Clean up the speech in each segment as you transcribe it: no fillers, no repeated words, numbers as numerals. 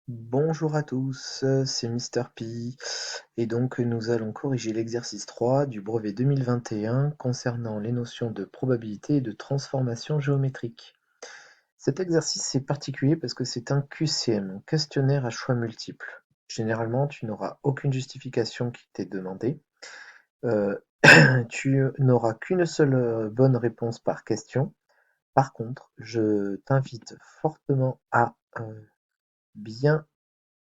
Bonjour à tous, c'est Mister P et donc nous allons corriger l'exercice 3 du brevet 2021 concernant les notions de probabilité et de transformation géométrique. Cet exercice est particulier parce que c'est un QCM, un questionnaire à choix multiples. Généralement, tu n'auras aucune justification qui t'est demandée. Euh, Tu n'auras qu'une seule bonne réponse par question. Par contre, je t'invite fortement à bien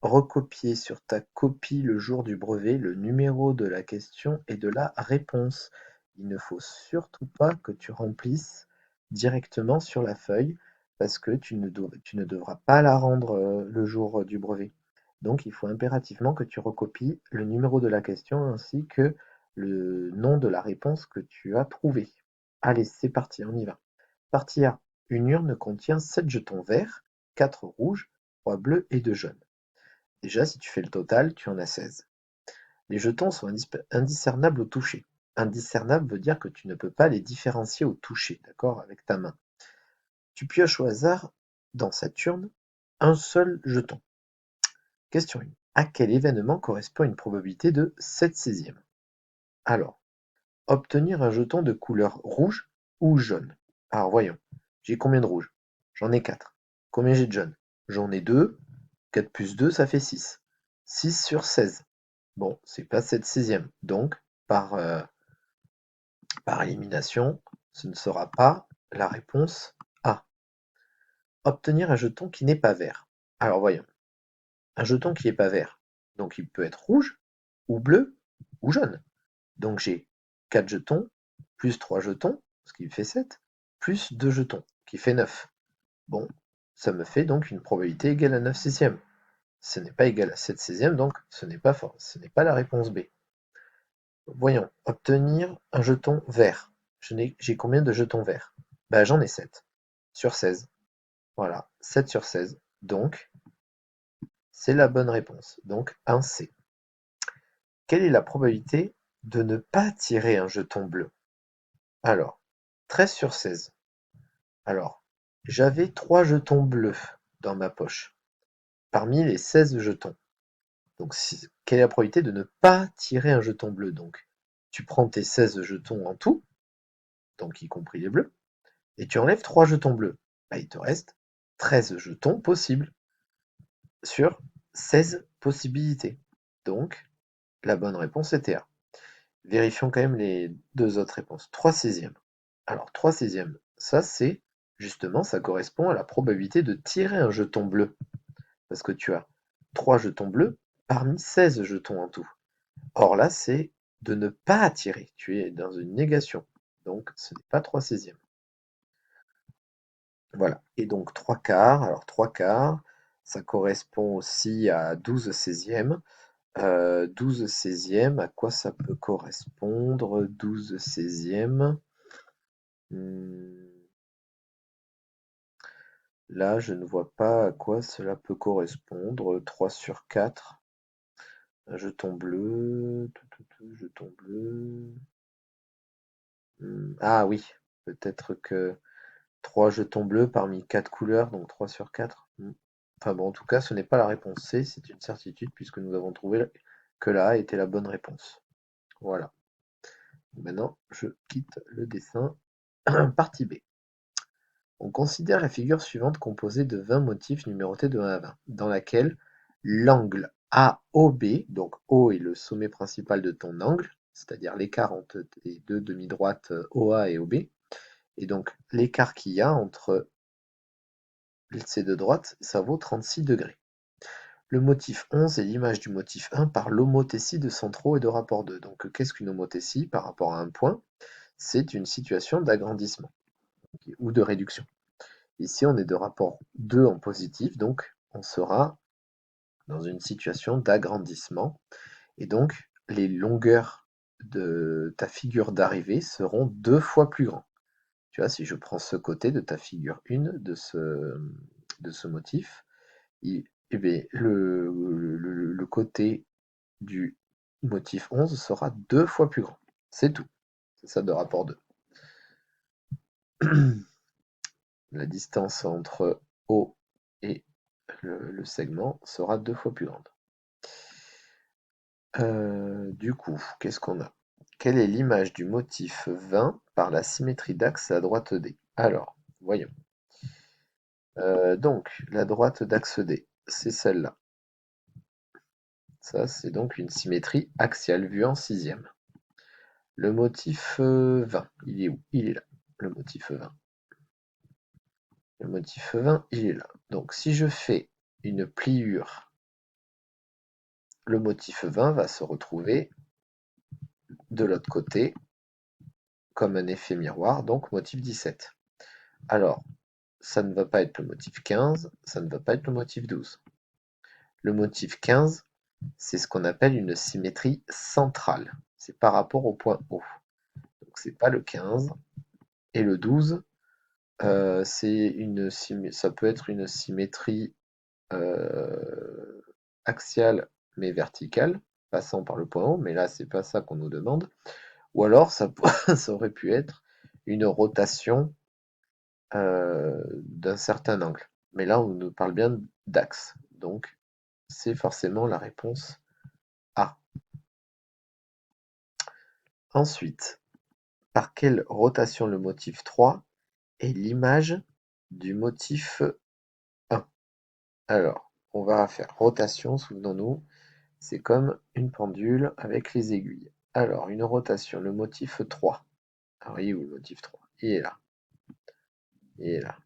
recopier sur ta copie le jour du brevet le numéro de la question et de la réponse. Il ne faut surtout pas que tu remplisses directement sur la feuille parce que tu ne devras pas la rendre le jour du brevet. Donc il faut impérativement que tu recopies le numéro de la question ainsi que le nom de la réponse que tu as trouvée. Allez, c'est parti, on y va. Partie A. Une urne contient 7 jetons verts, 4 rouges, 3 bleus et 2 jaunes. Déjà, si tu fais le total, tu en as 16. Les jetons sont indiscernables au toucher. Indiscernable veut dire que tu ne peux pas les différencier au toucher, d'accord, avec ta main. Tu pioches au hasard dans cette urne un seul jeton. Question 1. À quel événement correspond une probabilité de 7/6? Alors, obtenir un jeton de couleur rouge ou jaune. Alors voyons, j'ai combien de rouge? J'en ai 4. Combien j'ai de jaune? J'en ai 2. 4 plus 2, ça fait 6. 6 sur 16. Bon, c'est pas 7/6. Donc, par élimination, ce ne sera pas la réponse A. Obtenir un jeton qui n'est pas vert. Alors voyons. Un jeton qui n'est pas vert. Donc il peut être rouge, ou bleu, ou jaune. Donc j'ai 4 jetons, plus 3 jetons, ce qui fait 7, plus 2 jetons, qui fait 9. Bon, ça me fait donc une probabilité égale à 9/6. Ce n'est pas égal à 7/6, donc ce n'est pas fort. Ce n'est pas la réponse B. Voyons, obtenir un jeton vert. J'ai combien de jetons verts? Bah, j'en ai 7 sur 16. Voilà, 7 sur 16. Donc, c'est la bonne réponse. Donc, un C. Quelle est la probabilité de ne pas tirer un jeton bleu? Alors, 13 sur 16. Alors, j'avais 3 jetons bleus dans ma poche, parmi les 16 jetons. Donc, quelle est la probabilité de ne pas tirer un jeton bleu? Donc, tu prends tes 16 jetons en tout, donc y compris les bleus, et tu enlèves 3 jetons bleus. Bah, il te reste 13 jetons possibles sur 16 possibilités. Donc, la bonne réponse était A. Vérifions quand même les deux autres réponses. 3/6. Alors, 3/6, ça c'est justement, ça correspond à la probabilité de tirer un jeton bleu. Parce que tu as 3 jetons bleus parmi 16 jetons en tout. Or là, c'est de ne pas tirer. Tu es dans une négation. Donc, ce n'est pas 3/6. Voilà. Et donc 3 quarts. Alors 3 quarts, ça correspond aussi à 12/16. 12/16, à quoi ça peut correspondre? 12/16. Hmm, Là, je ne vois pas à quoi cela peut correspondre. 3 sur 4. Un jeton bleu. Jeton bleu. Ah oui, peut-être que 3 jetons bleus parmi 4 couleurs, donc 3 sur 4. Enfin bon, en tout cas, ce n'est pas la réponse C, c'est une certitude puisque nous avons trouvé que la A était la bonne réponse. Voilà. Maintenant, je quitte le dessin. Partie B. On considère la figure suivante composée de 20 motifs numérotés de 1 à 20, dans laquelle l'angle AOB, donc O est le sommet principal de ton angle, c'est-à-dire l'écart entre tes deux demi-droites OA et OB, et donc l'écart qu'il y a entre ces deux droites, ça vaut 36 degrés. Le motif 11 est l'image du motif 1 par l'homothétie de centraux et de rapport 2. Donc qu'est-ce qu'une homothétie par rapport à un point? C'est une situation d'agrandissement ou de réduction. Ici, on est de rapport 2 en positif, donc on sera dans une situation d'agrandissement. Et donc, les longueurs de ta figure d'arrivée seront 2 fois plus grandes. Tu vois, si je prends ce côté de ta figure 1 de ce motif, eh bien, le côté du motif 11 sera 2 fois plus grand. C'est tout. C'est ça de rapport 2. La distance entre O et le segment sera 2 fois plus grande. Du coup, qu'est-ce qu'on a? Quelle est l'image du motif 20 par la symétrie d'axe à droite D? Alors, voyons. Donc, la droite d'axe D, c'est celle-là. Ça, c'est donc une symétrie axiale vue en sixième. Le motif 20, il est où? Il est là, le motif 20. Le motif 20, il est là. Donc, si je fais une pliure, le motif 20 va se retrouver de l'autre côté comme un effet miroir, donc motif 17. Alors, ça ne va pas être le motif 15, ça ne va pas être le motif 12. Le motif 15, c'est ce qu'on appelle une symétrie centrale. C'est par rapport au point O. Donc c'est pas le 15. Et le 12, ça peut être une symétrie axiale mais verticale, passant par le point O, mais là c'est pas ça qu'on nous demande. Ou alors ça aurait pu être une rotation d'un certain angle. Mais là on nous parle bien d'axe. Donc c'est forcément la réponse A. Ensuite, par quelle rotation le motif 3 est l'image du motif 1? Alors, on va faire rotation, souvenons-nous, c'est comme une pendule avec les aiguilles. Alors, une rotation, le motif 3. Alors, il est où le motif 3? Il est là. Il est là.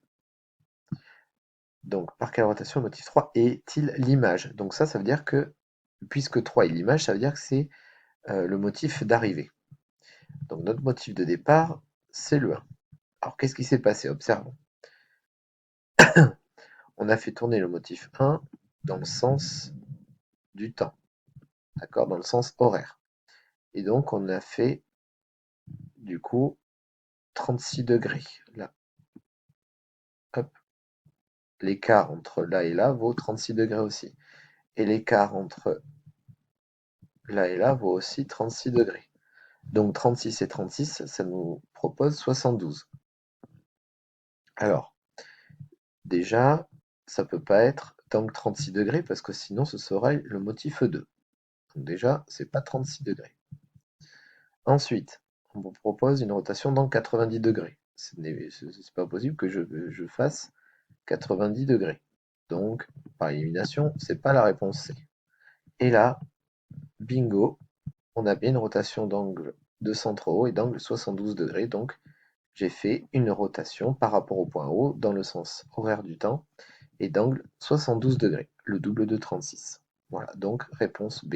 Donc, par quelle rotation le motif 3 est-il l'image? Donc ça veut dire que, puisque 3 est l'image, ça veut dire que c'est le motif d'arrivée. Donc notre motif de départ, c'est le 1. Alors qu'est-ce qui s'est passé? Observons. On a fait tourner le motif 1 dans le sens du temps, d'accord, dans le sens horaire. Et donc on a fait du coup 36 degrés. Là, hop, l'écart entre là et là vaut 36 degrés aussi. Et l'écart entre là et là vaut aussi 36 degrés. Donc 36 et 36, ça nous propose 72. Alors, déjà, ça peut pas être donc 36 degrés parce que sinon ce serait le motif 2. Donc déjà, c'est pas 36 degrés. Ensuite, on vous propose une rotation dans 90 degrés. C'est pas possible que je fasse 90 degrés. Donc, par élimination, c'est pas la réponse C. Et là, bingo, on a bien une rotation d'angle de centre O et d'angle 72 degrés. Donc, j'ai fait une rotation par rapport au point O dans le sens horaire du temps et d'angle 72 degrés, le double de 36. Voilà, donc réponse B.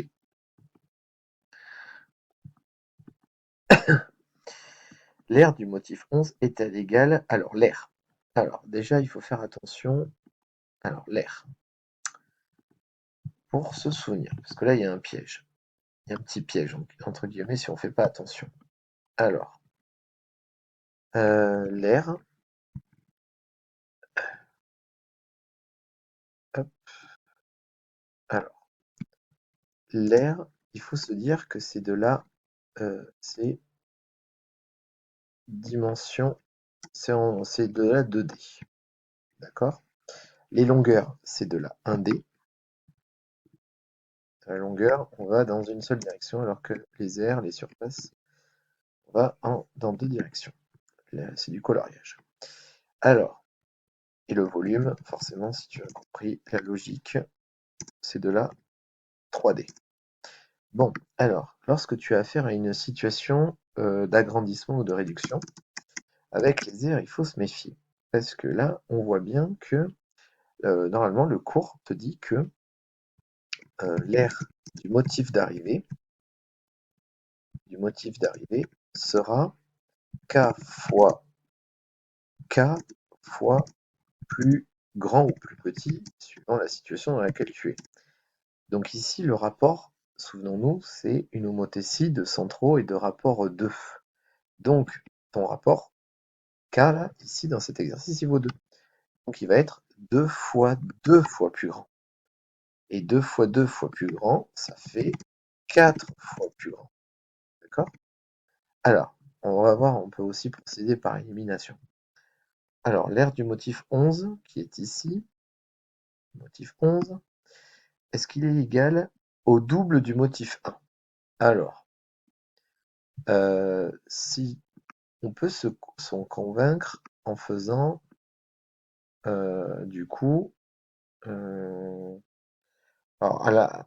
L'aire du motif 11 est-elle égale? Alors, l'aire. Alors, déjà, il faut faire attention. Alors, l'aire. Pour se souvenir, parce que là, il y a un piège. Il y a un petit piège, entre guillemets, si on ne fait pas attention. Alors, l'aire. Hop. Alors, l'aire, il faut se dire que c'est de la c'est dimension, c'est de la 2D. D'accord? Les longueurs, c'est de la 1D. La longueur, on va dans une seule direction, alors que les aires, les surfaces, on va dans deux directions. Là, c'est du coloriage. Alors, et le volume, forcément, si tu as compris la logique, c'est de la 3D. Bon, alors, lorsque tu as affaire à une situation d'agrandissement ou de réduction, avec les aires, il faut se méfier. Parce que là, on voit bien que, normalement, le cours te dit que l'aire du motif d'arrivée sera k fois plus grand ou plus petit, suivant la situation dans laquelle tu es. Donc ici, le rapport, souvenons-nous, c'est une homothétie de centraux et de rapport 2. Donc, ton rapport K, là, ici, dans cet exercice, il vaut 2. Donc, il va être 2 fois 2 fois plus grand. Et 2 fois 2 fois plus grand, ça fait 4 fois plus grand. D'accord? Alors, on va voir, on peut aussi procéder par élimination. Alors, l'aire du motif 11, qui est ici, motif 11, est-ce qu'il est égal au double du motif 1? Alors, si on peut s'en convaincre en faisant, du coup, alors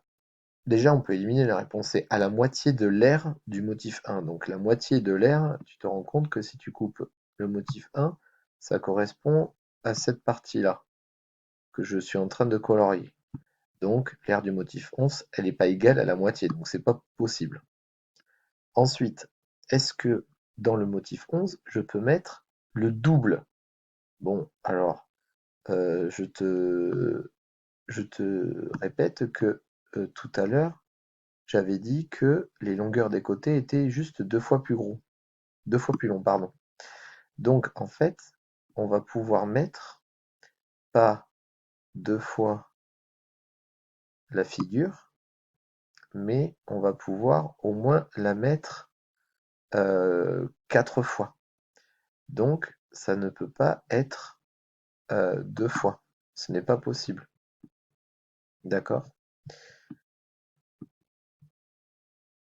déjà on peut éliminer la réponse C, à la moitié de l'aire du motif 1. Donc la moitié de l'aire, tu te rends compte que si tu coupes le motif 1, ça correspond à cette partie-là que je suis en train de colorier. Donc l'aire du motif 11, elle n'est pas égale à la moitié, donc c'est pas possible. Ensuite, est-ce que dans le motif 11, je peux mettre le double? Bon, alors, je te répète que tout à l'heure, j'avais dit que les longueurs des côtés étaient juste 2 fois plus gros, 2 fois plus long, pardon. Donc en fait, on va pouvoir mettre pas 2 fois la figure, mais on va pouvoir au moins la mettre 4 fois. Donc ça ne peut pas être 2 fois. Ce n'est pas possible. D'accord?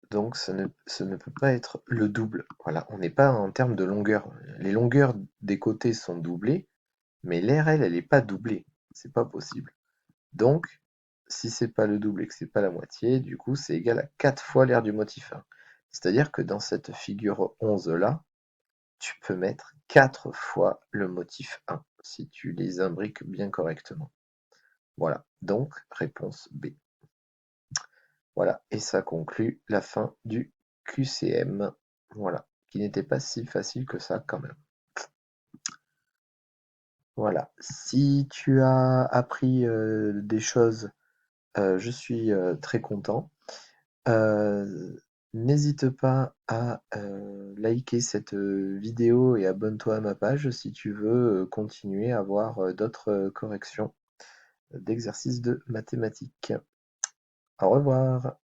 Donc ce ne peut pas être le double. Voilà, on n'est pas en termes de longueur. Les longueurs des côtés sont doublées, mais l'aire, elle n'est pas doublée. C'est pas possible. Donc, si c'est pas le double et que c'est pas la moitié, du coup, c'est égal à 4 fois l'aire du motif 1. C'est-à-dire que dans cette figure 11 là, tu peux mettre 4 fois le motif 1 si tu les imbriques bien correctement. Voilà, donc réponse B. Voilà, et ça conclut la fin du QCM. Voilà, qui n'était pas si facile que ça quand même. Voilà, si tu as appris des choses, je suis très content. N'hésite pas à liker cette vidéo et abonne-toi à ma page si tu veux continuer à voir d'autres corrections d'exercices de mathématiques. Au revoir.